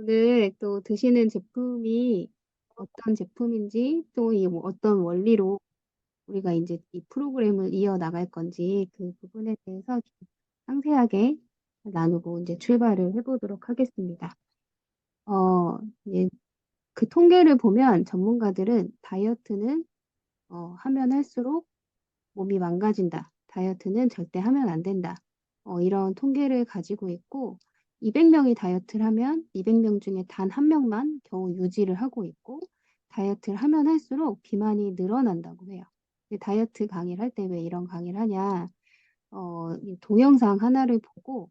오늘 또 드시는 제품이 어떤 제품인지 또 이 어떤 원리로 우리가 이제 이 프로그램을 이어나갈 건지 그 부분에 대해서 좀 상세하게 나누고 이제 출발을 해보도록 하겠습니다. 어, 이제 그 통계를 보면 전문가들은 다이어트는 하면 할수록 몸이 망가진다. 다이어트는 절대 하면 안 된다. 이런 통계를 가지고 있고 200명이 다이어트를 하면 200명 중에 단 한 명만 겨우 유지를 하고 있고 다이어트를 하면 할수록 비만이 늘어난다고 해요. 근데 다이어트 강의를 할 때 왜 이런 강의를 하냐? 이 동영상 하나를 보고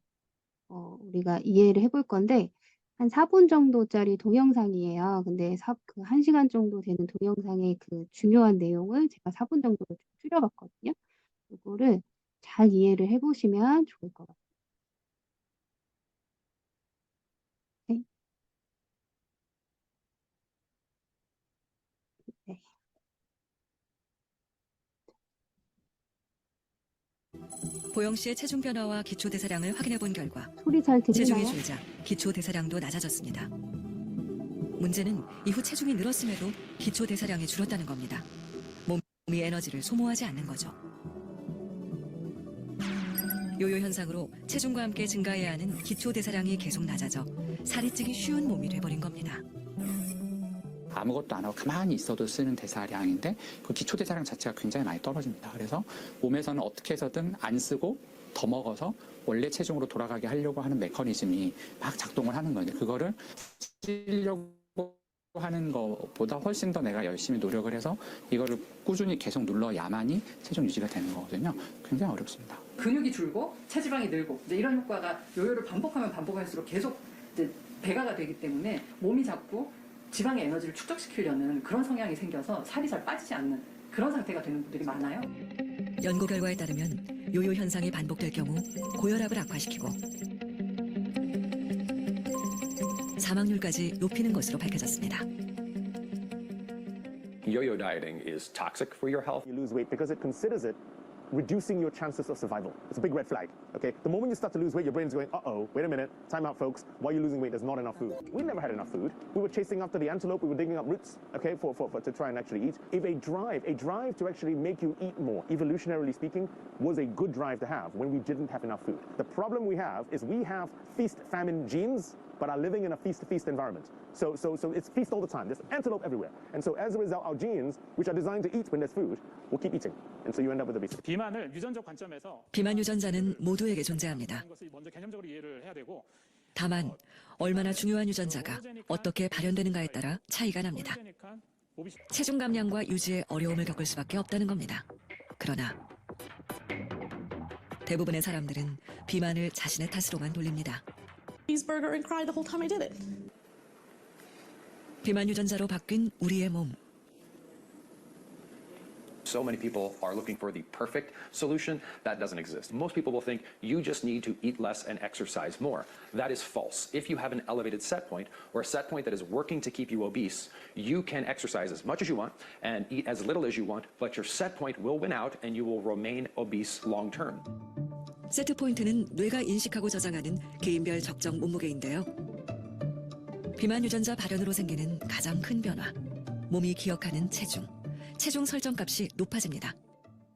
우리가 이해를 해볼 건데 한 4분 정도짜리 동영상이에요. 근데 그 1시간 정도 되는 동영상의 그 중요한 내용을 제가 4분 정도로 좀 줄여봤거든요. 이거를 잘 이해를 해보시면 좋을 것 같아요. 네. 네. 보영 씨의 체중 변화와 기초 대사량을 확인해 본 결과 소리 잘 체중이 들리나요? 줄자 기초 대사량도 낮아졌습니다. 문제는 이후 체중이 늘었음에도 기초 대사량이 줄었다는 겁니다. 몸이 에너지를 소모하지 않는 거죠. 요요 현상으로 체중과 함께 증가해야 하는 기초 대사량이 계속 낮아져 살이 찌기 쉬운 몸이 돼버린 겁니다. 아무것도 안 하고 가만히 있어도 쓰는 대사량인데 그 기초 대사량 자체가 굉장히 많이 떨어집니다. 그래서 몸에서는 어떻게 해서든 안 쓰고 더 먹어서 원래 체중으로 돌아가게 하려고 하는 메커니즘이 막 작동을 하는 건데 그거를 찌려고 하는 것보다 훨씬 더 내가 열심히 노력을 해서 이거를 꾸준히 계속 눌러야만이 체중 유지가 되는 거거든요. 굉장히 어렵습니다. 근육이 줄고 체지방이 늘고 이제 이런 효과가 요요를 반복하면 반복할수록 계속 이제 배가가 되기 때문에 몸이 자꾸 지방의 에너지를 축적시키려는 그런 성향이 생겨서 살이 잘 빠지지 않는 그런 상태가 되는 분들이 많아요. 연구 결과에 따르면 요요 현상이 반복될 경우 고혈압을 악화시키고 사망률까지 높이는 것으로 밝혀졌습니다. Yo-yo dieting is toxic for your health. You lose weight because it considers it reducing your chances of survival. It's a big red flag. Okay, the moment you start to lose weight, your brain's going, uh-oh, wait a minute, time out, folks. Why are you losing weight? There's not enough food. We never had enough food. We were chasing after the antelope. We were digging up roots, okay, to try and actually eat. If a drive to actually make you eat more, evolutionarily speaking, was a good drive to have when we didn't have enough food. The problem we have is we have feast-famine genes, but are living in a feast-to-feast environment. So it's feast all the time. There's antelope everywhere. And so as a result, our genes, which are designed to eat when there's food, will keep eating. And so you end up with obesity. 비만을 유전적 관점에서 비만 유전자는 모두에게 존재합니다. 것을 먼저 개념적으로 이해를 해야 되고 다만 얼마나 중요한 유전자가 어떻게 발현되는가에 따라 차이가 납니다. 체중 감량과 유지에 어려움을 겪을 수밖에 없다는 겁니다. 그러나 대부분의 사람들은 비만을 자신의 탓으로만 돌립니다. cheeseburger and cried the whole time I did it. 비만 유전자로 바뀐 우리의 몸. So many people are looking for the perfect solution. That doesn't exist. Most people will think you just need to eat less and exercise more. That is false. If you have an elevated set point or a set point that is working to keep you obese, you can exercise as much as you want and eat as little as you want, but your set point will win out and you will remain obese long term. 세트 포인트는 뇌가 인식하고 저장하는 개인별 적정 몸무게인데요. 비만 유전자 발현으로 생기는 가장 큰 변화. 몸이 기억하는 체중. 체중 설정 값이 높아집니다.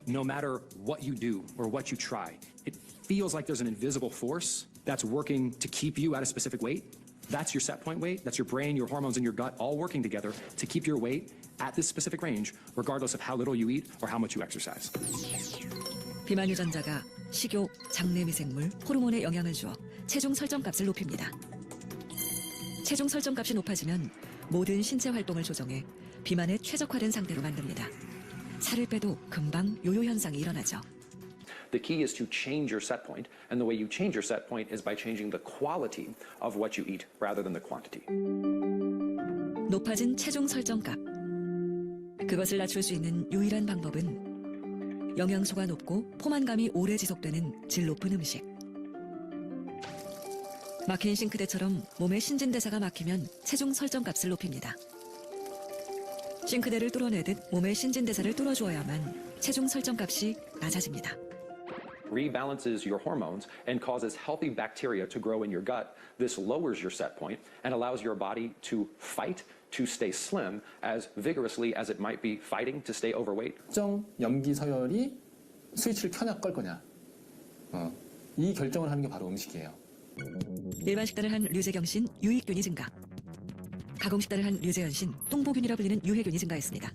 No matter what you do or what you try, it feels like there's an invisible force that's working to keep you at a specific weight. That's your set point weight. That's your brain, your hormones, and your gut all working together to keep your weight at this specific range, regardless of how little you eat or how much you exercise. 비만 유전자가 식욕, 장내 미생물, 호르몬에 영향을 주어 체중 설정 값을 높입니다. 체중 설정 값이 높아지면 모든 신체 활동을 조정해 비만에 최적화된 상태로 만듭니다. 살을 빼도 금방 요요 현상이 일어나죠. The key is to change your set point, and the way you change your set point is by changing the quality of what you eat rather than the quantity. 높아진 체중 설정 값. 그것을 낮출 수 있는 유일한 방법은 영양소가 높고 포만감이 오래 지속되는 질 높은 음식. 막힌 싱크대처럼 몸의 신진대사가 막히면 체중 설정 값을 높입니다. 싱크대를 뚫어내듯 몸의 신진대사를 뚫어주어야만 체중 설정 값이 낮아집니다. rebalances your hormones and causes healthy bacteria to grow in your gut. This lowers your set point and allows your body to fight to stay slim as vigorously as it might be fighting to stay overweight. 특정 염기 서열이 스위치를 켜냐 끌 거냐. 이 결정을 하는 게 바로 음식이에요. 일반 식단을 한 류재경 씨는 유익균이 증가. 가공 식단을 한 류재현 씨는 똥보균이라 불리는 유해균이 증가했습니다.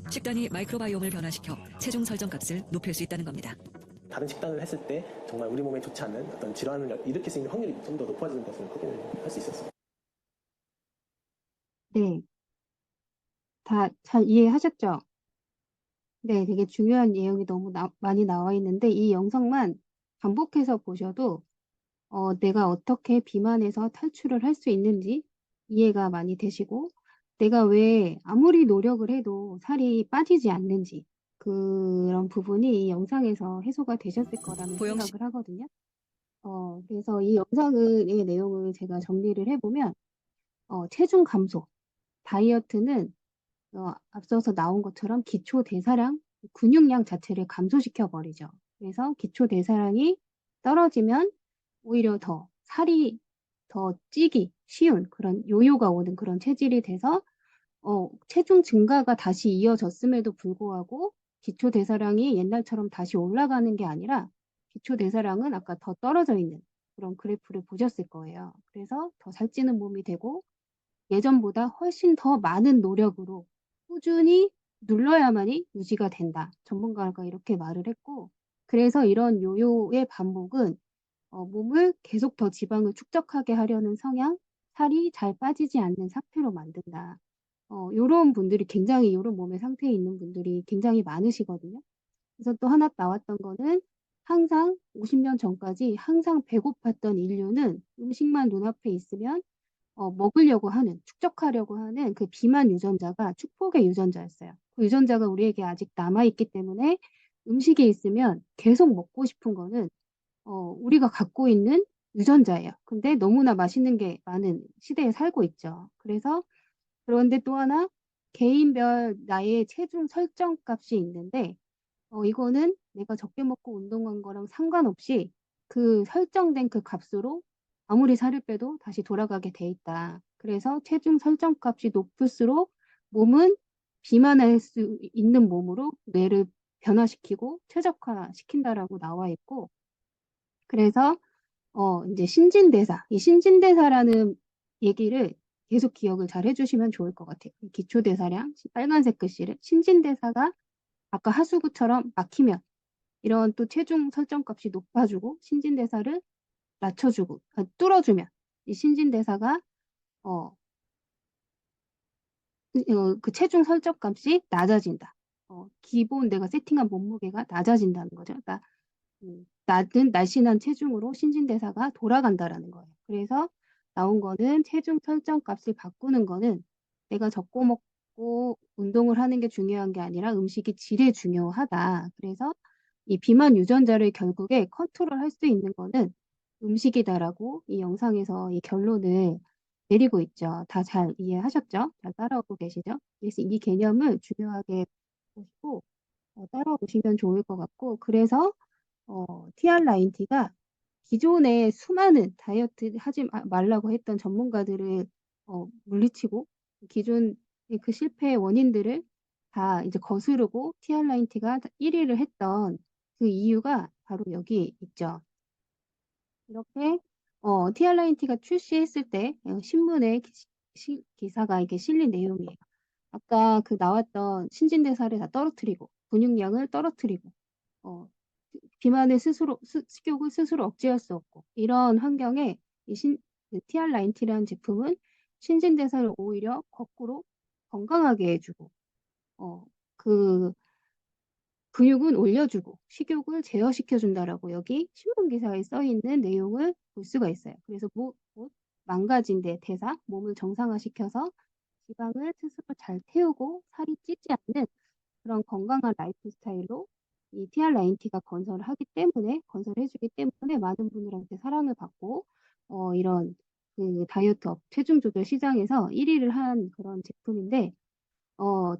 식단이 마이크로바이옴을 변화시켜 체중 설정값을 높일 수 있다는 겁니다. 다른 식단을 했을 때 정말 우리 몸에 좋지 않은 어떤 질환을 일으킬 수 있는 확률이 좀 더 높아지는 것을 확인을 할 수 있었습니다. 네, 다 잘 이해하셨죠? 네, 되게 중요한 내용이 너무 많이 나와 있는데 이 영상만 반복해서 보셔도 내가 어떻게 비만에서 탈출을 할 수 있는지 이해가 많이 되시고 내가 왜 아무리 노력을 해도 살이 빠지지 않는지 그런 부분이 이 영상에서 해소가 되셨을 거라는 보영 씨. 생각을 하거든요. 그래서 이 영상의 내용을 제가 정리를 해보면 체중 감소, 다이어트는 앞서서 나온 것처럼 기초 대사량, 근육량 자체를 감소시켜 버리죠. 그래서 기초 대사량이 떨어지면 오히려 더 살이 더 찌기 쉬운 그런 요요가 오는 그런 체질이 돼서 체중 증가가 다시 이어졌음에도 불구하고 기초 대사량이 옛날처럼 다시 올라가는 게 아니라 기초 대사량은 아까 더 떨어져 있는 그런 그래프를 보셨을 거예요. 그래서 더 살찌는 몸이 되고 예전보다 훨씬 더 많은 노력으로 꾸준히 눌러야만이 유지가 된다. 전문가가 이렇게 말을 했고 그래서 이런 요요의 반복은 몸을 계속 더 지방을 축적하게 하려는 성향, 살이 잘 빠지지 않는 상태로 만든다. 요런 분들이 굉장히 요런 몸의 상태에 있는 분들이 굉장히 많으시거든요. 그래서 또 하나 나왔던 거는 항상 50년 전까지 항상 배고팠던 인류는 음식만 눈앞에 있으면 먹으려고 하는, 축적하려고 하는 그 비만 유전자가 축복의 유전자였어요. 그 유전자가 우리에게 아직 남아있기 때문에 음식이 있으면 계속 먹고 싶은 거는 우리가 갖고 있는 유전자예요. 근데 너무나 맛있는 게 많은 시대에 살고 있죠. 그런데 또 하나 개인별 나의 체중 설정 값이 있는데 이거는 내가 적게 먹고 운동한 거랑 상관없이 그 설정된 그 값으로 아무리 살을 빼도 다시 돌아가게 돼 있다. 그래서 체중 설정 값이 높을수록 몸은 비만할 수 있는 몸으로 뇌를 변화시키고 최적화시킨다라고 나와 있고 그래서 이제 신진대사, 이 신진대사라는 얘기를 계속 기억을 잘 해주시면 좋을 것 같아요. 기초대사량, 빨간색 글씨를 신진대사가 아까 하수구처럼 막히면 이런 또 체중 설정값이 높아지고 신진대사를 낮춰주고 뚫어주면 이 신진대사가 그 체중 설정값이 낮아진다. 기본 내가 세팅한 몸무게가 낮아진다는 거죠. 그러니까 낮은 날씬한 체중으로 신진대사가 돌아간다라는 거예요. 그래서 나온 거는 체중 설정 값을 바꾸는 거는 내가 적고 먹고 운동을 하는 게 중요한 게 아니라 음식의 질이 중요하다. 그래서 이 비만 유전자를 결국에 컨트롤할 수 있는 거는 음식이다라고 이 영상에서 이 결론을 내리고 있죠. 다 잘 이해하셨죠? 잘 따라오고 계시죠? 그래서 이 개념을 중요하게 보시고 따라오시면 좋을 것 같고 그래서 TR90가 기존에 수많은 다이어트 하지 말라고 했던 전문가들을 물리치고 기존 그 실패의 원인들을 다 이제 거스르고 TR90가 1위를 했던 그 이유가 바로 여기 있죠. 이렇게 TR90가 출시했을 때 신문에 기사가 이게 실린 내용이에요. 아까 그 나왔던 신진대사를 다 떨어뜨리고 근육량을 떨어뜨리고 비만을 식욕을 스스로 억제할 수 없고 이런 환경에 TR90라는 제품은 신진대사를 오히려 거꾸로 건강하게 해주고 그 근육은 올려주고 식욕을 제어시켜준다라고 여기 신문 기사에 써 있는 내용을 볼 수가 있어요. 그래서 망가진 데 대사, 몸을 정상화시켜서 지방을 스스로 잘 태우고 살이 찌지 않는 그런 건강한 라이프 스타일로 이 TR90가 건설해주기 때문에 많은 분들한테 사랑을 받고 이런 그 다이어트 체중 조절 시장에서 1위를 한 그런 제품인데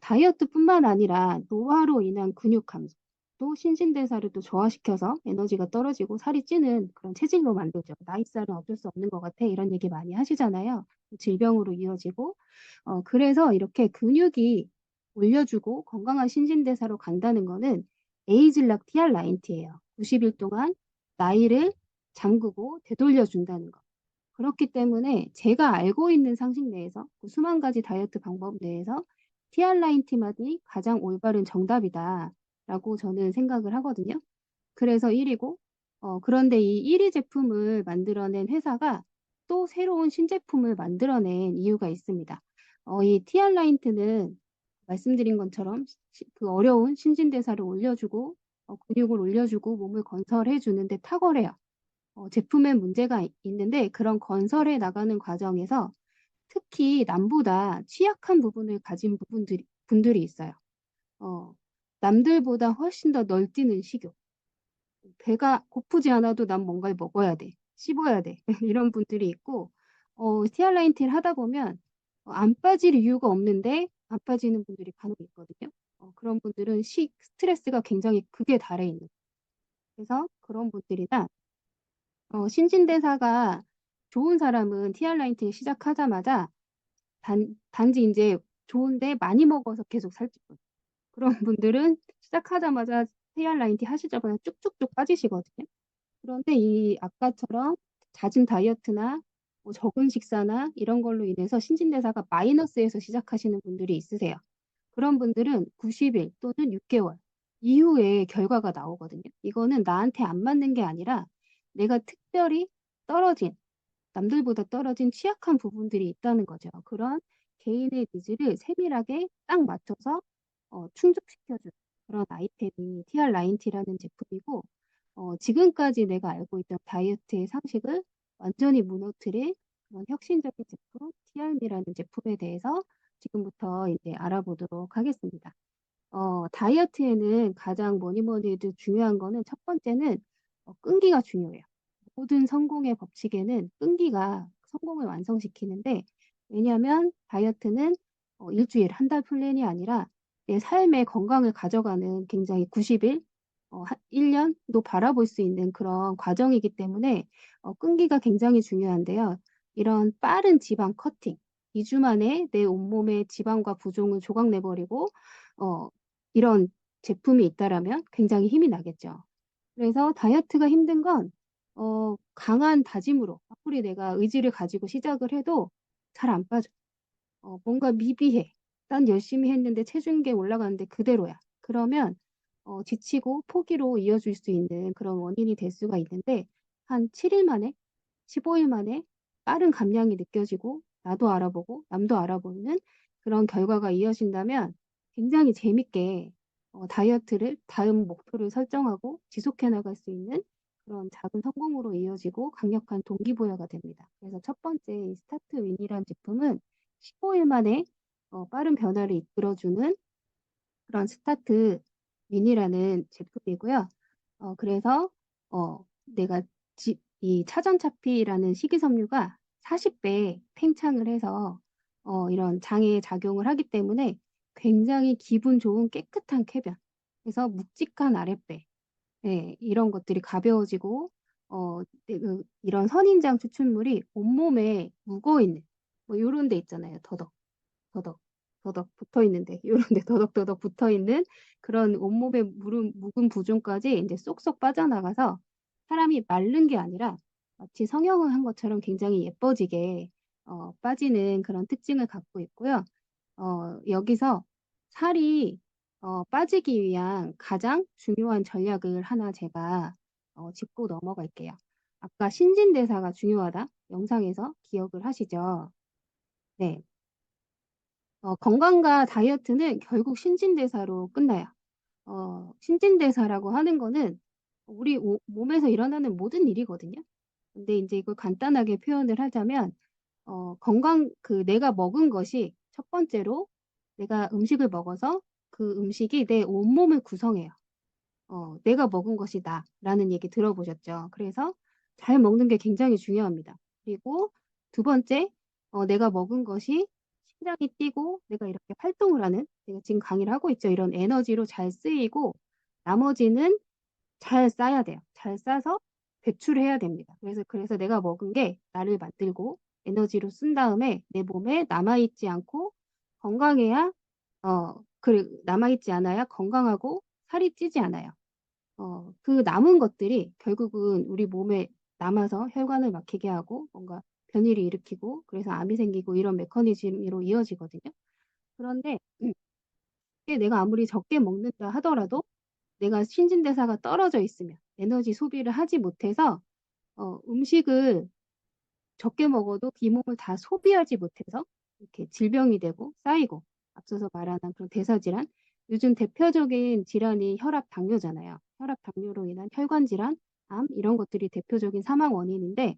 다이어트뿐만 아니라 노화로 인한 근육 감소, 또 신진대사를 또 저하시켜서 에너지가 떨어지고 살이 찌는 그런 체질로 만들죠. 나이살은 어쩔 수 없는 것 같아. 이런 얘기 많이 하시잖아요. 질병으로 이어지고. 그래서 이렇게 근육이 올려주고 건강한 신진대사로 간다는 거는 에이즐락 TR90예요. 90일 동안 나이를 잠그고 되돌려준다는 거. 그렇기 때문에 제가 알고 있는 상식 내에서 그 수만 가지 다이어트 방법 내에서 TR90만이 가장 올바른 정답이다라고 저는 생각을 하거든요. 그래서 1위고, 그런데 이 1위 제품을 만들어낸 회사가 또 새로운 신제품을 만들어낸 이유가 있습니다. 이 TR90는 말씀드린 것처럼 그 어려운 신진대사를 올려주고 근육을 올려주고 몸을 건설해 주는데 탁월해요. 제품에 문제가 있는데 그런 건설해 나가는 과정에서 특히 남보다 취약한 부분을 가진 분들이 있어요. 남들보다 훨씬 더 널뛰는 식욕. 배가 고프지 않아도 난 뭔가를 먹어야 돼. 씹어야 돼. 이런 분들이 있고, TR90를 하다 보면 안 빠질 이유가 없는데 안 빠지는 분들이 간혹 있거든요. 그런 분들은 스트레스가 굉장히 극에 달해 있는. 그래서 그런 분들이나 신진대사가 좋은 사람은 TR90 시작하자마자 단지 이제 좋은데 많이 먹어서 계속 살찌 그런 분들은 시작하자마자 TR90 하시자마자 쭉쭉쭉 빠지시거든요. 그런데 이 아까처럼 잦은 다이어트나 뭐 적은 식사나 이런 걸로 인해서 신진대사가 마이너스에서 시작하시는 분들이 있으세요. 그런 분들은 90일 또는 6개월 이후에 결과가 나오거든요. 이거는 나한테 안 맞는 게 아니라 내가 특별히 떨어진, 남들보다 떨어진 취약한 부분들이 있다는 거죠. 그런 개인의 니즈를 세밀하게 딱 맞춰서 충족시켜주는 그런 아이템이 TR90라는 제품이고, 지금까지 내가 알고 있던 다이어트의 상식을 완전히 무너뜨린 그런 혁신적인 제품, TRM이라는 제품에 대해서 지금부터 이제 알아보도록 하겠습니다. 다이어트에는 가장 뭐니 뭐니 해도 중요한 거는 첫 번째는 끈기가 중요해요. 모든 성공의 법칙에는 끈기가 성공을 완성시키는데, 왜냐하면 다이어트는 일주일, 한 달 플랜이 아니라 내 삶의 건강을 가져가는 굉장히 90일, 1년도 바라볼 수 있는 그런 과정이기 때문에 끈기가 굉장히 중요한데요. 이런 빠른 지방 커팅, 2주 만에 내 온몸의 지방과 부종을 조각내버리고 이런 제품이 있다라면 굉장히 힘이 나겠죠. 그래서 다이어트가 힘든 건 강한 다짐으로 아무리 내가 의지를 가지고 시작을 해도 잘 안 빠져. 뭔가 미비해. 난 열심히 했는데 체중계 올라가는데 그대로야. 그러면 지치고 포기로 이어질 수 있는 그런 원인이 될 수가 있는데 한 7일 만에, 15일 만에 빠른 감량이 느껴지고 나도 알아보고 남도 알아보는 그런 결과가 이어진다면 굉장히 재밌게 다이어트를 다음 목표를 설정하고 지속해 나갈 수 있는 그런 작은 성공으로 이어지고 강력한 동기부여가 됩니다. 그래서 첫 번째 이 스타트 윈이라는 제품은 15일 만에 빠른 변화를 이끌어주는 그런 스타트 윈이라는 제품이고요. 그래서 내가 이 차전차피라는 식이섬유가 40배 팽창을 해서 이런 장애에 작용을 하기 때문에 굉장히 기분 좋은 깨끗한 쾌변, 그래서 묵직한 아랫배, 네, 이런 것들이 가벼워지고 이런 선인장 추출물이 온몸에 묵어 있는 뭐 이런 데 있잖아요. 더덕, 더덕 붙어 있는데, 이런 데 더덕더덕 붙어 있는 그런 온몸에 묵은 부종까지 이제 쏙쏙 빠져나가서 사람이 마른 게 아니라 마치 성형을 한 것처럼 굉장히 예뻐지게 빠지는 그런 특징을 갖고 있고요. 여기서 살이 빠지기 위한 가장 중요한 전략을 하나 제가 짚고 넘어갈게요. 아까 신진대사가 중요하다 영상에서 기억을 하시죠? 네. 건강과 다이어트는 결국 신진대사로 끝나요. 신진대사라고 하는 거는 우리 몸에서 일어나는 모든 일이거든요. 근데 이제 이걸 간단하게 표현을 하자면, 내가 먹은 것이 첫 번째로 내가 음식을 먹어서 그 음식이 내 온몸을 구성해요. 내가 먹은 것이 나라는 얘기 들어보셨죠? 그래서 잘 먹는 게 굉장히 중요합니다. 그리고 두 번째, 내가 먹은 것이 심장이 뛰고 내가 이렇게 활동을 하는, 내가 지금 강의를 하고 있죠. 이런 에너지로 잘 쓰이고 나머지는 잘 싸야 돼요. 잘 싸서 배출해야 됩니다. 그래서 내가 먹은 게 나를 만들고 에너지로 쓴 다음에 내 몸에 남아있지 않고 건강해야 남아있지 않아야 건강하고 살이 찌지 않아요. 그 남은 것들이 결국은 우리 몸에 남아서 혈관을 막히게 하고 뭔가 변이를 일으키고 그래서 암이 생기고 이런 메커니즘으로 이어지거든요. 그런데 이게 내가 아무리 적게 먹는다 하더라도 내가 신진대사가 떨어져 있으면 에너지 소비를 하지 못해서 음식을 적게 먹어도 이 몸을 다 소비하지 못해서 이렇게 질병이 되고 쌓이고 앞서서 말한 그런 대사질환 요즘 대표적인 질환이 혈압 당뇨잖아요. 혈압 당뇨로 인한 혈관 질환, 암 이런 것들이 대표적인 사망 원인인데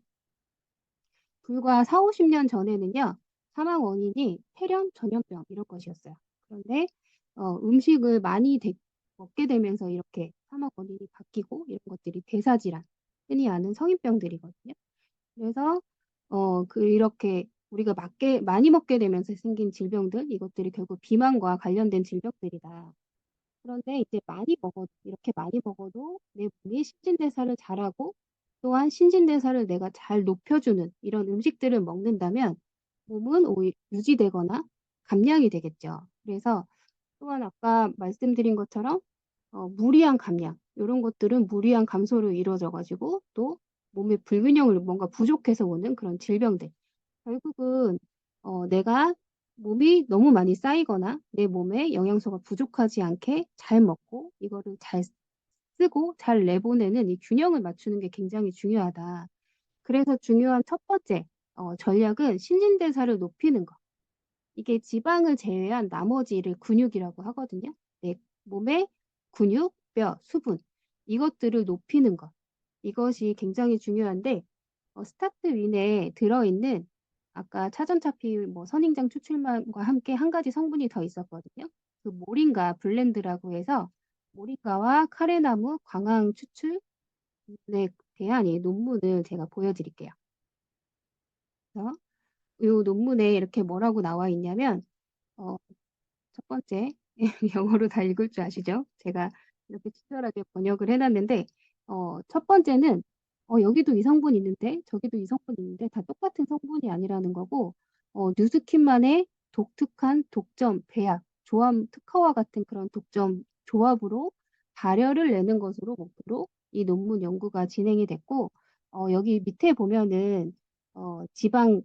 불과 4, 50년 전에는요. 사망 원인이 폐렴, 전염병 이런 것이었어요. 그런데 음식을 많이 먹게 되면서 이렇게 사망 원인이 바뀌고 이런 것들이 대사질환, 흔히 아는 성인병들이거든요. 그래서 이렇게 우리가 많이 먹게 되면서 생긴 질병들 이것들이 결국 비만과 관련된 질병들이다. 그런데 이제 이렇게 많이 먹어도 내 몸이 신진대사를 잘하고 또한 신진대사를 내가 잘 높여주는 이런 음식들을 먹는다면 몸은 오히려 유지되거나 감량이 되겠죠. 그래서 또한 아까 말씀드린 것처럼 무리한 감량 이런 것들은 무리한 감소로 이루어져 가지고 또 몸의 불균형을 뭔가 부족해서 오는 그런 질병들. 결국은 내가 몸이 너무 많이 쌓이거나 내 몸에 영양소가 부족하지 않게 잘 먹고 이거를 잘 쓰고 잘 내보내는 이 균형을 맞추는 게 굉장히 중요하다. 그래서 중요한 첫 번째 전략은 신진대사를 높이는 거. 이게 지방을 제외한 나머지를 근육이라고 하거든요. 내 몸의 근육, 뼈, 수분 이것들을 높이는 것. 이것이 굉장히 중요한데 스타트 윈에 들어있는 아까 차전차피 선인장 추출만과 함께 한 가지 성분이 더 있었거든요. 그 모링가 블렌드라고 해서 모링가와 카레나무 광황 추출에 대한 이 논문을 제가 보여드릴게요. 그래서 이 논문에 이렇게 뭐라고 나와 있냐면 첫 번째 영어로 다 읽을 줄 아시죠? 제가 이렇게 친절하게 번역을 해놨는데 첫 번째는 여기도 이 성분 있는데 저기도 이 성분 있는데 다 똑같은 성분이 아니라는 거고 뉴스킨만의 독특한 독점, 배합, 조합 특허와 같은 그런 독점 조합으로 발열을 내는 것으로 목표로 이 논문 연구가 진행이 됐고 여기 밑에 보면은 지방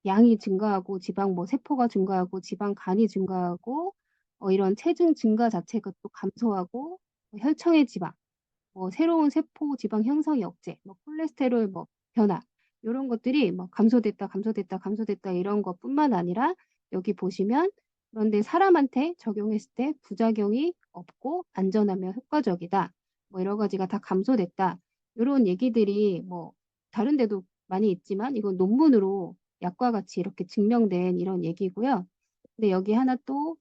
양이 증가하고 지방 세포가 증가하고 지방 간이 증가하고 이런 체중 증가 자체가 또 감소하고 혈청의 지방 새로운 세포 지방 형성이 억제, 콜레스테롤 변화 이런 것들이 감소됐다 이런 것뿐만 아니라 여기 보시면 그런데 사람한테 적용했을 때 부작용이 없고 안전하며 효과적이다. 여러 가지가 다 감소됐다. 이런 얘기들이 다른 데도 많이 있지만 이건 논문으로 약과 같이 이렇게 증명된 이런 얘기고요. 근데 여기 하나 또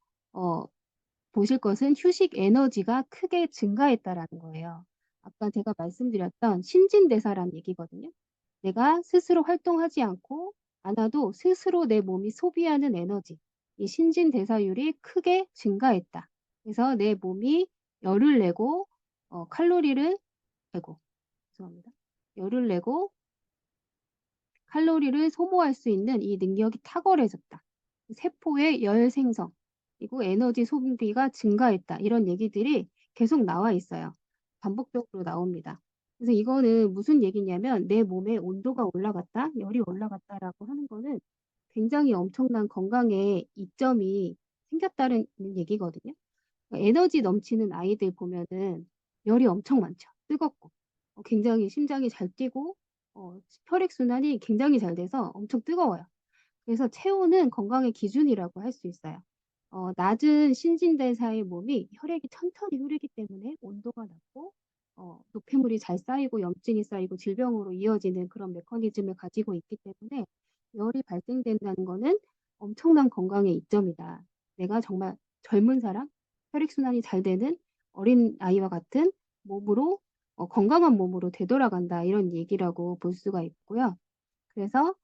보실 것은 휴식 에너지가 크게 증가했다라는 거예요. 아까 제가 말씀드렸던 신진대사란 얘기거든요. 내가 스스로 활동하지 않아도 스스로 내 몸이 소비하는 에너지, 이 신진대사율이 크게 증가했다. 그래서 내 몸이 열을 내고 열을 내고 칼로리를 소모할 수 있는 이 능력이 탁월해졌다. 세포의 열 생성, 그리고 에너지 소비가 증가했다. 이런 얘기들이 계속 나와 있어요. 반복적으로 나옵니다. 그래서 이거는 무슨 얘기냐면 내 몸의 온도가 올라갔다, 열이 올라갔다라고 하는 거는 굉장히 엄청난 건강에 이점이 생겼다는 얘기거든요. 그러니까 에너지 넘치는 아이들 보면은 열이 엄청 많죠. 뜨겁고 굉장히 심장이 잘 뛰고 혈액순환이 굉장히 잘 돼서 엄청 뜨거워요. 그래서 체온은 건강의 기준이라고 할 수 있어요. 낮은 신진대사의 몸이 혈액이 천천히 흐르기 때문에 온도가 낮고 노폐물이 잘 쌓이고 염증이 쌓이고 질병으로 이어지는 그런 메커니즘을 가지고 있기 때문에 열이 발생된다는 거는 엄청난 건강의 이점이다. 내가 정말 젊은 사람, 혈액순환이 잘 되는 어린 아이와 같은 몸으로 건강한 몸으로 되돌아간다 이런 얘기라고 볼 수가 있고요. 그래서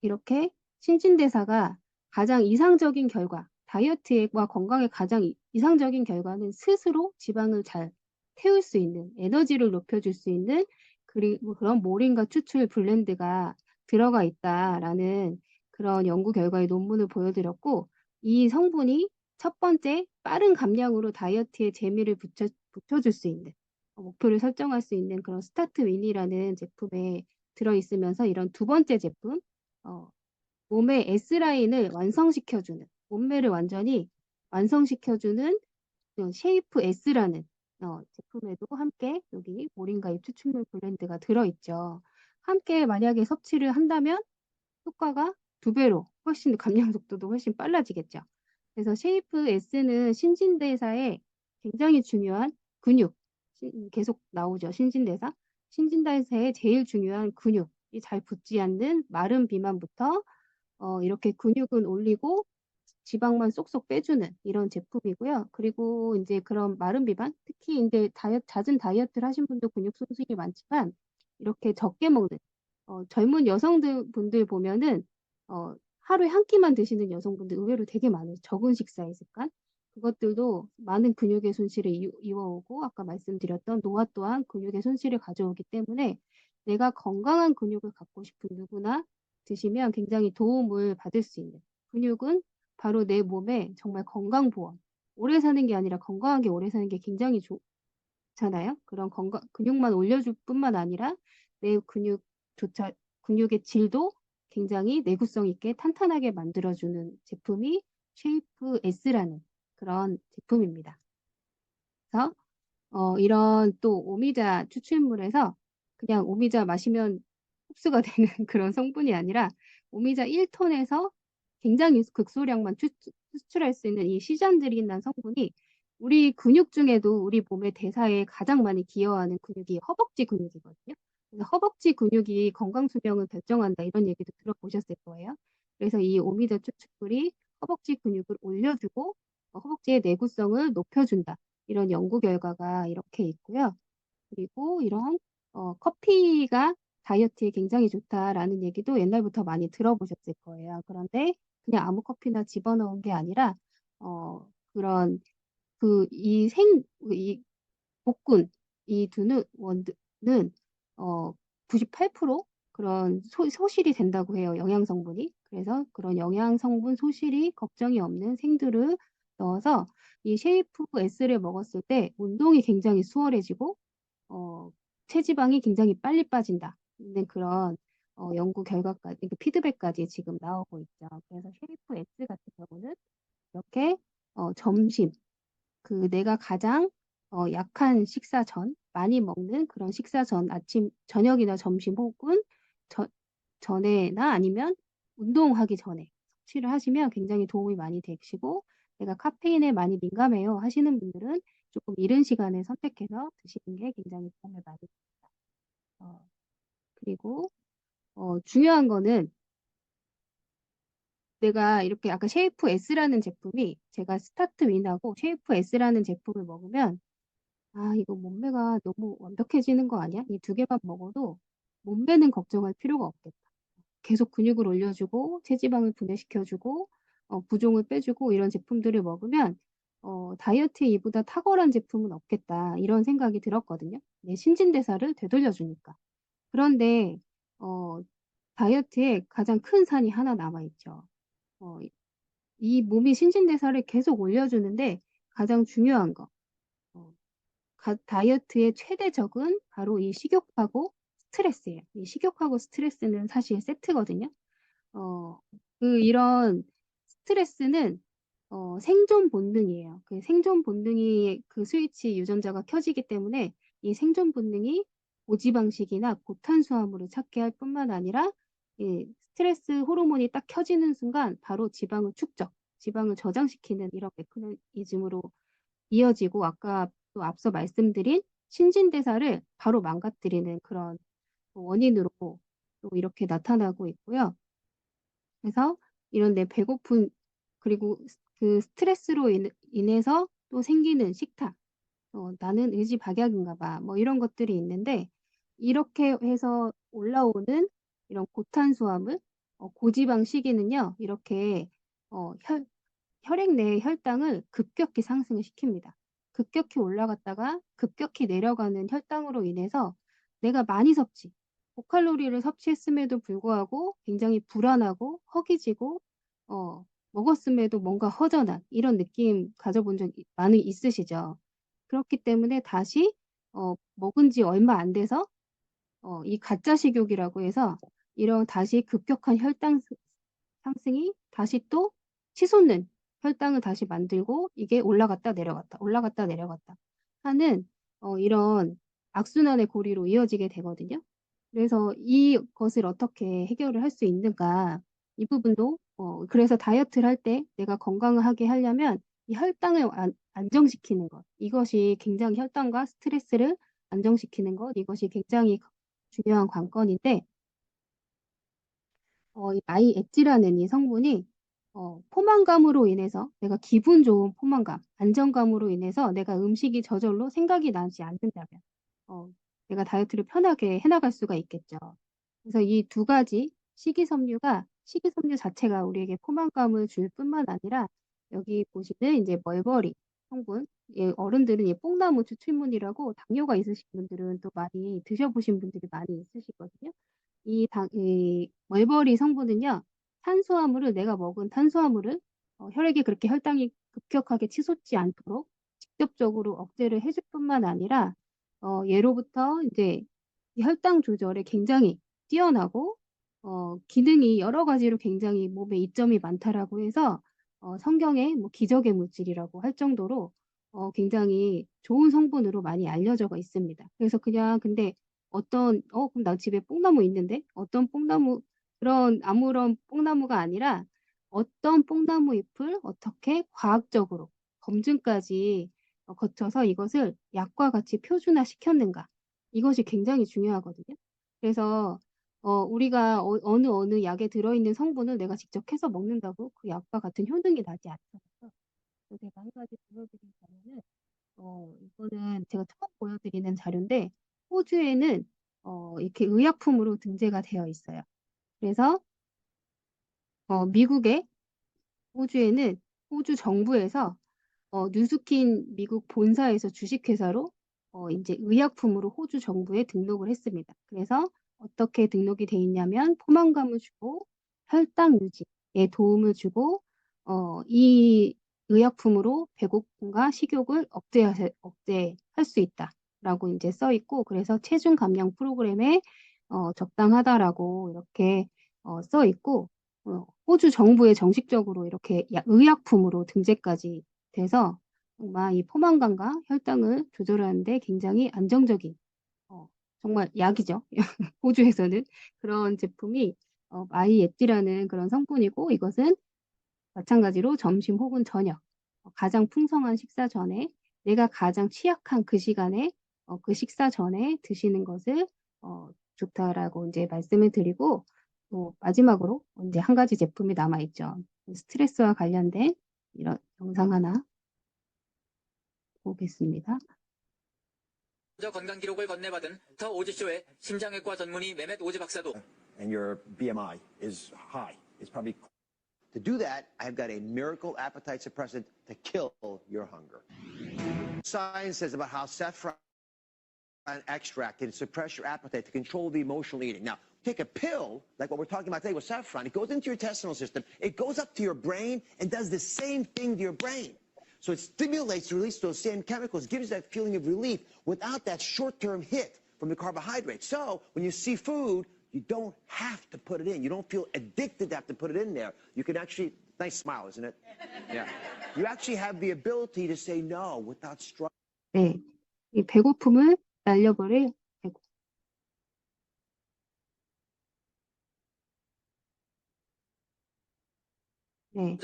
이렇게 신진대사가 가장 이상적인 결과, 다이어트와 건강에 가장 이상적인 결과는 스스로 지방을 잘 태울 수 있는, 에너지를 높여줄 수 있는 그리고 그런 모링가 추출 블렌드가 들어가 있다라는 그런 연구 결과의 논문을 보여드렸고, 이 성분이 첫 번째 빠른 감량으로 다이어트에 재미를 붙여줄 수 있는 목표를 설정할 수 있는 그런 스타트 윈이라는 제품에 들어있으면서, 이런 두 번째 제품 몸의 S라인을 완성시켜주는, 몸매를 완전히 완성시켜주는 쉐이프 S라는 제품에도 함께 여기 모링가 잎 추출물 블렌드가 들어있죠. 함께 만약에 섭취를 한다면 효과가 2배로 훨씬 감량 속도도 훨씬 빨라지겠죠. 그래서 쉐이프 S는 신진대사에 굉장히 중요한 근육, 계속 나오죠. 신진대사에 제일 중요한 근육이 잘 붙지 않는 마른 비만부터 이렇게 근육은 올리고 지방만 쏙쏙 빼주는 이런 제품이고요. 그리고 이제 그런 마른 비만, 특히 이제 잦은 다이어트를 하신 분도 근육 손실이 많지만 이렇게 적게 먹는 젊은 분들 보면은 하루에 한 끼만 드시는 여성분들 의외로 되게 많아요. 적은 식사의 습관. 그것들도 많은 근육의 손실을 이어오고, 아까 말씀드렸던 노화 또한 근육의 손실을 가져오기 때문에 내가 건강한 근육을 갖고 싶은 누구나 드시면 굉장히 도움을 받을 수 있는, 근육은 바로 내 몸에 정말 건강보험, 오래 사는 게 아니라 건강하게 오래 사는 게 굉장히 좋잖아요. 그런 근육만 올려줄 뿐만 아니라 내 근육의 질도 굉장히 내구성 있게 탄탄하게 만들어주는 제품이 쉐이프 S라는 그런 제품입니다. 그래서 이런 또 오미자 추출물에서 그냥 오미자 마시면 흡수가 되는 그런 성분이 아니라 오미자 1톤에서 굉장히 극소량만 추출할 수 있는 이 시잔들이라는 성분이 우리 근육 중에도 우리 몸의 대사에 가장 많이 기여하는 근육이 허벅지 근육이거든요. 그래서 허벅지 근육이 건강 수명을 결정한다, 이런 얘기도 들어보셨을 거예요. 그래서 이 오미자 추출물이 허벅지 근육을 올려주고 허벅지의 내구성을 높여준다, 이런 연구 결과가 이렇게 있고요. 그리고 이런 커피가 다이어트에 굉장히 좋다라는 얘기도 옛날부터 많이 들어보셨을 거예요. 그런데 그냥 아무 커피나 집어넣은 게 아니라 그런 이 복근, 이 두는 원두는 98% 그런 소실이 된다고 해요. 영양 성분이. 그래서 그런 영양 성분 소실이 걱정이 없는 생두를 넣어서 이 쉐이프 S를 먹었을 때 운동이 굉장히 수월해지고 체지방이 굉장히 빨리 빠진다 있는 그런 연구 결과까지, 그 피드백까지 지금 나오고 있죠. 그래서 쉐이프 S 같은 경우는 이렇게 점심, 내가 가장 약한 식사 전, 많이 먹는 그런 식사 전, 아침, 저녁이나 점심 혹은 전에나 아니면 운동하기 전에 섭취를 하시면 굉장히 도움이 많이 되시고, 내가 카페인에 많이 민감해요 하시는 분들은 조금 이른 시간에 선택해서 드시는 게 굉장히 도움을 많이 됩니다. 그리고 중요한 거는 내가 이렇게 아까 쉐이프 S라는 제품이, 제가 스타트 윈하고 쉐이프 S라는 제품을 먹으면 이거 몸매가 너무 완벽해지는 거 아니야? 이 두 개만 먹어도 몸매는 걱정할 필요가 없겠다. 계속 근육을 올려주고 체지방을 분해시켜주고 부종을 빼주고 이런 제품들을 먹으면 다이어트에 이보다 탁월한 제품은 없겠다, 이런 생각이 들었거든요. 내 신진대사를 되돌려주니까. 그런데 다이어트에 가장 큰 산이 하나 남아있죠. 이 몸이 신진대사를 계속 올려주는데 가장 중요한 거, 다이어트의 최대 적은 바로 이 식욕하고 스트레스예요. 이 식욕하고 스트레스는 사실 세트거든요. 이런 스트레스는 생존 본능이에요. 그 생존 본능이 그 스위치 유전자가 켜지기 때문에 이 생존 본능이 고지방식이나 고탄수화물을 찾게 할 뿐만 아니라 이 스트레스 호르몬이 딱 켜지는 순간 바로 지방을 저장시키는 이런 메커니즘으로 이어지고, 아까 또 앞서 말씀드린 신진대사를 바로 망가뜨리는 그런 원인으로 또 이렇게 나타나고 있고요. 그래서 이런 내 배고픈, 그리고 그 스트레스로 인해서 또 생기는 식탐, 나는 의지박약인가 봐, 뭐 이런 것들이 있는데, 이렇게 해서 올라오는 이런 고탄수화물, 고지방 식이는요, 이렇게 혈액 내의 혈당을 급격히 상승을 시킵니다. 급격히 올라갔다가 급격히 내려가는 혈당으로 인해서 내가 많이 고칼로리를 섭취했음에도 불구하고 굉장히 불안하고 허기지고 먹었음에도 뭔가 허전한 이런 느낌 가져본 적 많이 있으시죠? 그렇기 때문에 다시 먹은 지 얼마 안 돼서 이 가짜 식욕이라고 해서 이런 다시 급격한 혈당 상승이 다시 또 치솟는 혈당을 다시 만들고 이게 올라갔다 내려갔다 하는 이런 악순환의 고리로 이어지게 되거든요. 그래서 이것을 어떻게 해결을 할 수 있는가 이 부분도 그래서 다이어트를 할 때 내가 건강하게 하려면 이 혈당을 안정시키는 것 이것이 굉장히 혈당과 스트레스를 안정시키는 것 이것이 굉장히 중요한 관건인데 이 아이 엣지라는 이 성분이 포만감으로 인해서 내가 기분 좋은 포만감, 안정감으로 인해서 내가 음식이 저절로 생각이 나지 않는다면 내가 다이어트를 편하게 해나갈 수가 있겠죠. 그래서 이 두 가지 식이섬유 자체가 우리에게 포만감을 줄 뿐만 아니라 여기 보시는 이제 멀버리 성분, 어른들은 이 뽕나무 추출물이라고 당뇨가 있으신 분들은 또 많이 드셔보신 분들이 많이 있으시거든요. 이 멀버리 성분은요, 내가 먹은 탄수화물을 혈액에 그렇게 혈당이 급격하게 치솟지 않도록 직접적으로 억제를 해줄 뿐만 아니라 예로부터 이제 이 혈당 조절에 굉장히 뛰어나고 기능이 여러 가지로 굉장히 몸에 이점이 많다라고 해서 성경에 뭐 기적의 물질이라고 할 정도로 굉장히 좋은 성분으로 많이 알려져 있습니다. 그래서 그냥 근데 그럼 나 집에 뽕나무 있는데 그런 아무런 뽕나무가 아니라 어떤 뽕나무 잎을 어떻게 과학적으로 검증까지 거쳐서 이것을 약과 같이 표준화 시켰는가 이것이 굉장히 중요하거든요. 그래서 우리가 어느 약에 들어있는 성분을 내가 직접 해서 먹는다고 그 약과 같은 효능이 나지 않잖아요. 그래서 제가 한 가지 보여드린 자료는 이거는 제가 처음 보여드리는 자료인데 호주에는 이렇게 의약품으로 등재가 되어 있어요. 그래서 호주에는 호주 정부에서 뉴스킨 미국 본사에서 주식회사로 이제 의약품으로 호주 정부에 등록을 했습니다. 그래서 어떻게 등록이 돼 있냐면 포만감을 주고 혈당 유지에 도움을 주고 이 의약품으로 배고픔과 식욕을 억제할 수 있다라고 이제 써 있고 그래서 체중 감량 프로그램에 적당하다라고 이렇게 써 있고 호주 정부에 정식적으로 이렇게 의약품으로 등재까지 돼서 정말 이 포만감과 혈당을 조절하는데 굉장히 안정적인 정말 약이죠. 호주에서는 그런 제품이 마이 엣지라는 그런 성분이고 이것은 마찬가지로 점심 혹은 저녁 가장 풍성한 식사 전에 내가 가장 취약한 그 시간에 그 식사 전에 드시는 것을 좋다라고 이제 말씀을 드리고 또 마지막으로 이제 한 가지 제품이 남아 있죠. 스트레스와 관련된 이런 영상 하나 보겠습니다. 건강 기록을 건네받은 더 오즈쇼의 심장외과 전문의 메멧 오즈 박사도 and your BMI is high. It's probably to do that, I've got a miracle appetite suppressant to kill your hunger. Science says about how saffron extract can suppress your appetite to control the emotional eating. Now, take a pill, like what we're talking about today with saffron, it goes into your intestinal system, it goes up to your brain and does the same thing to your brain. So it stimulates the release of those same chemicals, gives you that feeling of relief without that short-term hit from the carbohydrates. So when you see food, you don't have to put it in. You don't feel addicted to have to put it in there. You can actually, nice smile, isn't it? Yeah. You actually have the ability to say no without struggling. 네, 이 배고픔을 날려버릴 배고. 네,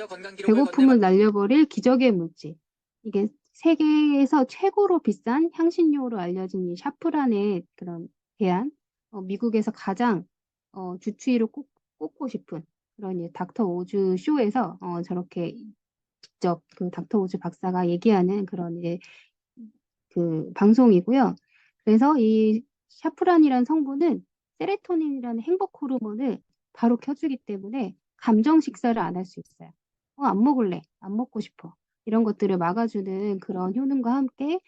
배고픔을 날려버릴 기적의 물질. 이게 세계에서 최고로 비싼 향신료로 알려진 이 샤프란에 미국에서 가장 주치의로 꼽고 싶은 그런 닥터 오즈 쇼에서 저렇게 직접 그 닥터 오즈 박사가 얘기하는 그런 그 방송이고요. 그래서 이 샤프란이라는 성분은 세로토닌이라는 행복 호르몬을 바로 켜주기 때문에 감정 식사를 안 할 수 있어요. 안 먹을래. 안 먹고 싶어. 이런 것들을 막아주는 그런 효능과 함께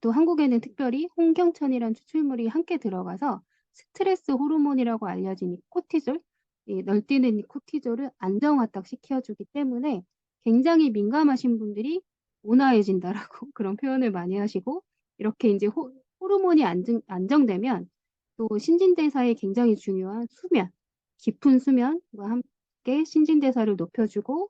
또 한국에는 특별히 홍경천이라는 추출물이 함께 들어가서 스트레스 호르몬이라고 알려진 이 코티졸, 이 널뛰는 이 코티졸을 안정화딱 시켜주기 때문에 굉장히 민감하신 분들이 온화해진다라고 그런 표현을 많이 하시고 이렇게 이제 호르몬이 안정되면 또 신진대사에 굉장히 중요한 수면, 깊은 수면과 함께 신진대사를 높여주고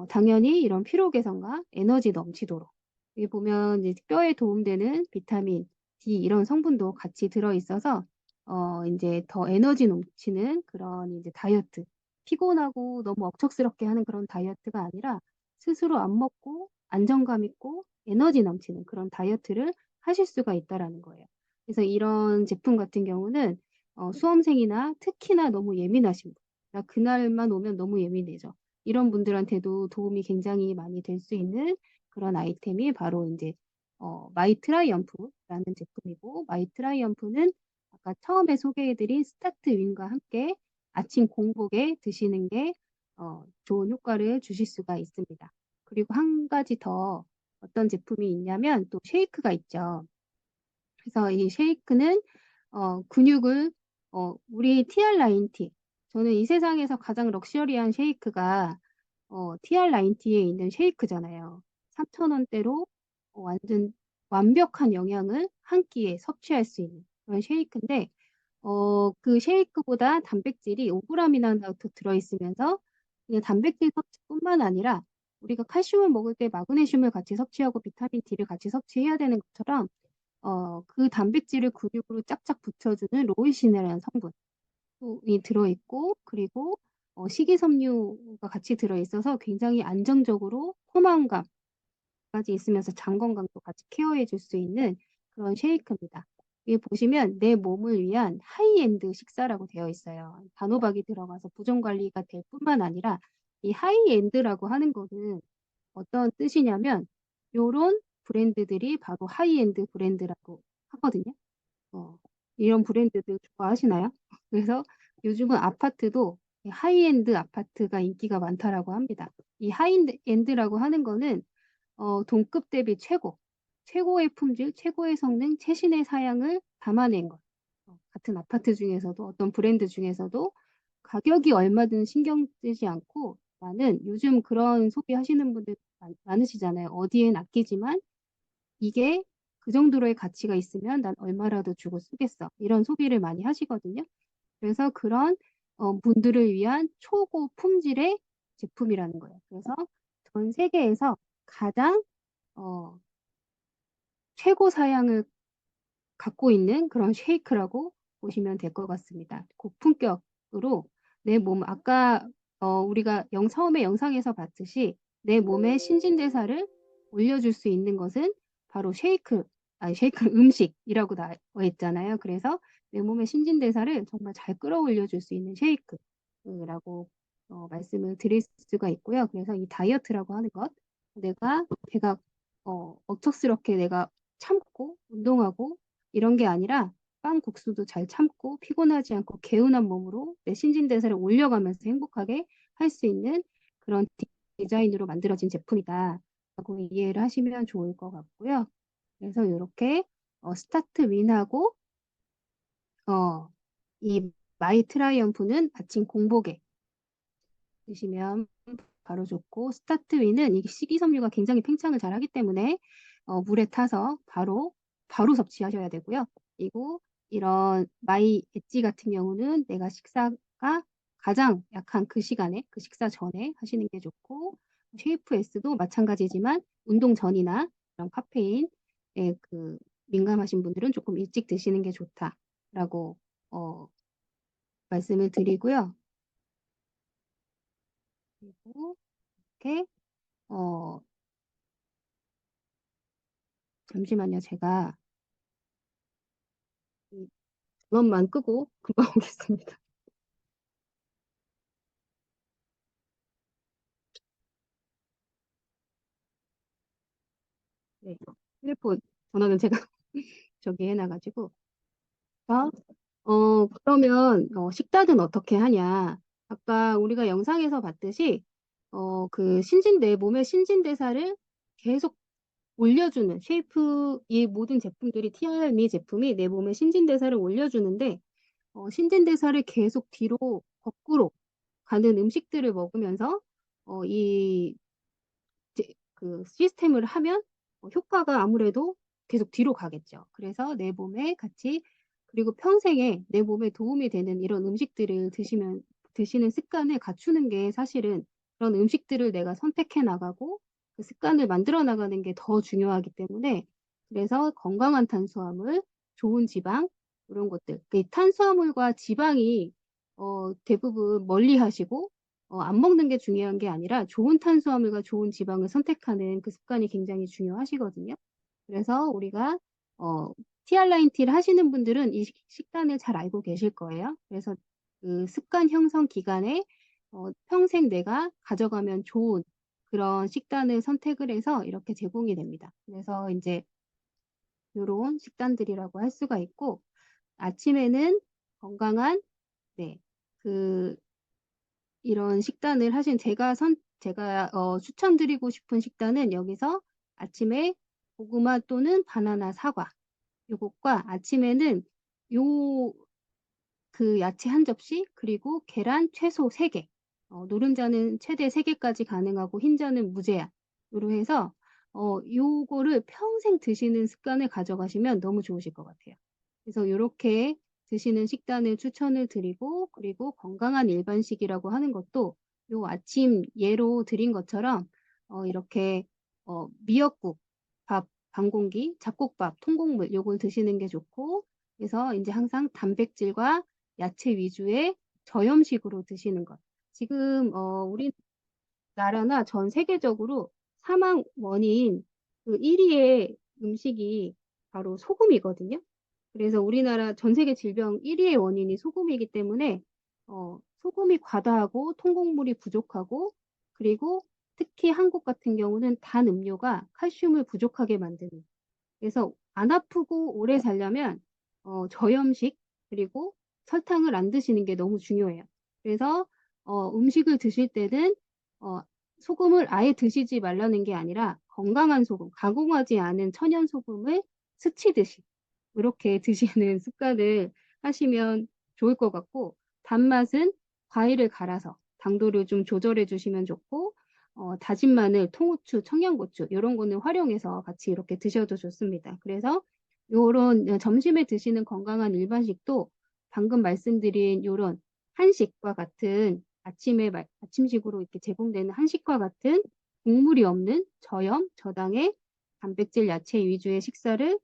당연히 이런 피로 개선과 에너지 넘치도록 여기 보면 이제 뼈에 도움되는 비타민 D 이런 성분도 같이 들어있어서 이제 더 에너지 넘치는 그런 이제 다이어트 피곤하고 너무 억척스럽게 하는 그런 다이어트가 아니라 스스로 안 먹고 안정감 있고 에너지 넘치는 그런 다이어트를 하실 수가 있다라는 거예요. 그래서 이런 제품 같은 경우는 수험생이나 특히나 너무 예민하신 분, 나 그날만 오면 너무 예민해져. 이런 분들한테도 도움이 굉장히 많이 될 수 있는 그런 아이템이 바로 이제 마이트라이엄프라는 제품이고 마이트라이엄프는 아까 처음에 소개해드린 스타트 윈과 함께 아침 공복에 드시는 게 좋은 효과를 주실 수가 있습니다. 그리고 한 가지 더 어떤 제품이 있냐면 또 쉐이크가 있죠. 그래서 이 쉐이크는 근육을 우리 TR9T 저는 이 세상에서 가장 럭셔리한 쉐이크가 TR9T에 있는 쉐이크잖아요. 3,000원대로 완전 완벽한 영양을 한 끼에 섭취할 수 있는 그런 쉐이크인데 그 쉐이크보다 단백질이 5g이나 더 들어있으면서 그냥 단백질 섭취뿐만 아니라 우리가 칼슘을 먹을 때 마그네슘을 같이 섭취하고 비타민 D를 같이 섭취해야 되는 것처럼 그 단백질을 근육으로 짝짝 붙여주는 로이신이라는 성분이 들어있고 그리고 식이섬유가 같이 들어있어서 굉장히 안정적으로 포만감까지 있으면서 장 건강도 같이 케어해 줄 수 있는 그런 쉐이크입니다. 여기 보시면 내 몸을 위한 하이엔드 식사라고 되어 있어요. 단호박이 들어가서 부정 관리가 될 뿐만 아니라 이 하이엔드라고 하는 거는 어떤 뜻이냐면 요런 브랜드들이 바로 하이엔드 브랜드라고 하거든요. 이런 브랜드들 좋아하시나요? 그래서 요즘은 아파트도 하이엔드 아파트가 인기가 많다라고 합니다. 이 하이엔드라고 하는 거는 동급 대비 최고의 품질, 최고의 성능, 최신의 사양을 담아낸 것. 같은 아파트 중에서도 어떤 브랜드 중에서도 가격이 얼마든 신경 쓰지 않고 나는 요즘 그런 소비하시는 분들 많으시잖아요. 어디엔 아끼지만 이게 그 정도로의 가치가 있으면 난 얼마라도 주고 쓰겠어. 이런 소비를 많이 하시거든요. 그래서 그런 분들을 위한 초고 품질의 제품이라는 거예요. 그래서 전 세계에서 가장 최고 사양을 갖고 있는 그런 쉐이크라고 보시면 될 것 같습니다. 고품격으로 내 몸, 아까 우리가 처음에 영상에서 봤듯이 내 몸의 신진대사를 올려줄 수 있는 것은 바로 쉐이크 음식이라고 나와 있잖아요. 그래서 내 몸의 신진대사를 정말 잘 끌어올려 줄 수 있는 쉐이크라고 말씀을 드릴 수가 있고요. 그래서 이 다이어트라고 하는 것, 내가 배가 억척스럽게 내가 참고 운동하고 이런 게 아니라 빵 국수도 잘 참고 피곤하지 않고 개운한 몸으로 내 신진대사를 올려가면서 행복하게 할 수 있는 그런 디자인으로 만들어진 제품이다 라고 이해를 하시면 좋을 것 같고요. 그래서 이렇게 스타트 윈하고 이 마이 트라이엄프는 아침 공복에 드시면 바로 좋고 스타트 윈은 이 식이섬유가 굉장히 팽창을 잘 하기 때문에 물에 타서 바로 섭취하셔야 되고요. 그리고 이런 마이 엣지 같은 경우는 내가 식사가 가장 약한 그 시간에 그 식사 전에 하시는 게 좋고 쉐이프 S도 마찬가지지만 운동 전이나 그런 카페인에 그 민감하신 분들은 조금 일찍 드시는 게 좋다라고 말씀을 드리고요. 그리고 이렇게 잠시만요. 제가 이 전원만 끄고 금방 오겠습니다. 네, 휴대폰 전원은 제가 저기 해놔가지고. 그러면 식단은 어떻게 하냐? 아까 우리가 영상에서 봤듯이 내 몸의 신진대사를 계속 올려주는 이 모든 제품들이 TRME 제품이 내 몸의 신진대사를 올려주는데 신진대사를 계속 뒤로 거꾸로 가는 음식들을 먹으면서 이 그 시스템을 하면 효과가 아무래도 계속 뒤로 가겠죠. 그래서 내 몸에 같이 그리고 평생에 내 몸에 도움이 되는 이런 음식들을 드시는 습관을 갖추는 게 사실은 그런 음식들을 내가 선택해 나가고 그 습관을 만들어 나가는 게 더 중요하기 때문에 그래서 건강한 탄수화물, 좋은 지방 이런 것들. 그 탄수화물과 지방이 대부분 멀리 하시고 안 먹는 게 중요한 게 아니라 좋은 탄수화물과 좋은 지방을 선택하는 그 습관이 굉장히 중요하시거든요. 그래서 우리가 TR9T를 하시는 분들은 이 식단을 잘 알고 계실 거예요. 그래서 그 습관 형성 기간에 평생 내가 가져가면 좋은 그런 식단을 선택을 해서 이렇게 제공이 됩니다. 그래서 이제 이런 식단들이라고 할 수가 있고 아침에는 건강한 네, 그 이런 식단을 하신 제가 추천드리고 싶은 식단은 여기서 아침에 고구마 또는 바나나, 사과 요것과 아침에는 요 야채 한 접시 그리고 계란 최소 3개 노른자는 최대 3개까지 가능하고 흰자는 무제한으로 해서 요거를 평생 드시는 습관을 가져가시면 너무 좋으실 것 같아요. 그래서 요렇게 드시는 식단을 추천을 드리고 그리고 건강한 일반식이라고 하는 것도 요 아침 예로 드린 것처럼 이렇게 미역국, 밥 반 공기, 잡곡밥, 통곡물 요걸 드시는 게 좋고 그래서 이제 항상 단백질과 야채 위주의 저염식으로 드시는 것. 지금 우리나라나 전 세계적으로 사망 원인 그 1위의 음식이 바로 소금이거든요. 그래서 우리나라 전 세계 질병 1위의 원인이 소금이기 때문에 소금이 과다하고 통곡물이 부족하고 그리고 특히 한국 같은 경우는 단 음료가 칼슘을 부족하게 만드는 그래서 안 아프고 오래 살려면 저염식 그리고 설탕을 안 드시는 게 너무 중요해요. 그래서 음식을 드실 때는 소금을 아예 드시지 말라는 게 아니라 건강한 소금, 가공하지 않은 천연 소금을 스치듯이 이렇게 드시는 습관을 하시면 좋을 것 같고 단맛은 과일을 갈아서 당도를 좀 조절해 주시면 좋고 다진 마늘, 통후추, 청양고추 이런 거는 활용해서 같이 이렇게 드셔도 좋습니다. 그래서 요런 점심에 드시는 건강한 일반식도 방금 말씀드린 요런 한식과 같은 아침식으로 이렇게 제공되는 한식과 같은 국물이 없는 저염, 저당의 단백질, 야채 위주의 식사를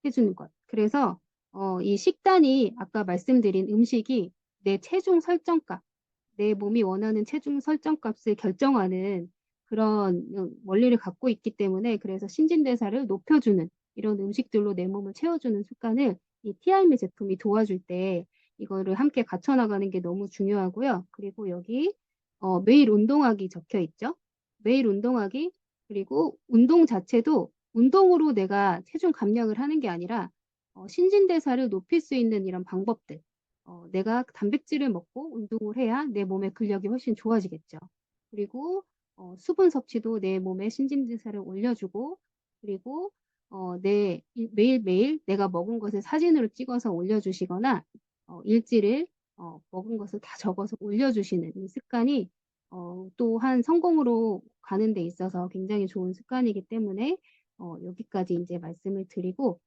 해주는 것. 그래서 이 식단이 아까 말씀드린 음식이 내 체중 설정값, 내 몸이 원하는 체중 설정값을 결정하는 그런 원리를 갖고 있기 때문에 그래서 신진대사를 높여주는 이런 음식들로 내 몸을 채워주는 습관을 이 TRME 제품이 도와줄 때 이거를 함께 갖춰나가는 게 너무 중요하고요. 그리고 여기 매일 운동하기 적혀 있죠. 매일 운동하기 그리고 운동 자체도 운동으로 내가 체중 감량을 하는 게 아니라 신진대사를 높일 수 있는 이런 방법들 내가 단백질을 먹고 운동을 해야 내 몸의 근력이 훨씬 좋아지겠죠. 그리고 수분 섭취도 내 몸의 신진대사를 올려주고 그리고 매일매일 내가 먹은 것을 사진으로 찍어서 올려주시거나 일지를 먹은 것을 다 적어서 올려주시는 이 습관이 또한 성공으로 가는 데 있어서 굉장히 좋은 습관이기 때문에 여기까지 이제 말씀을 드리고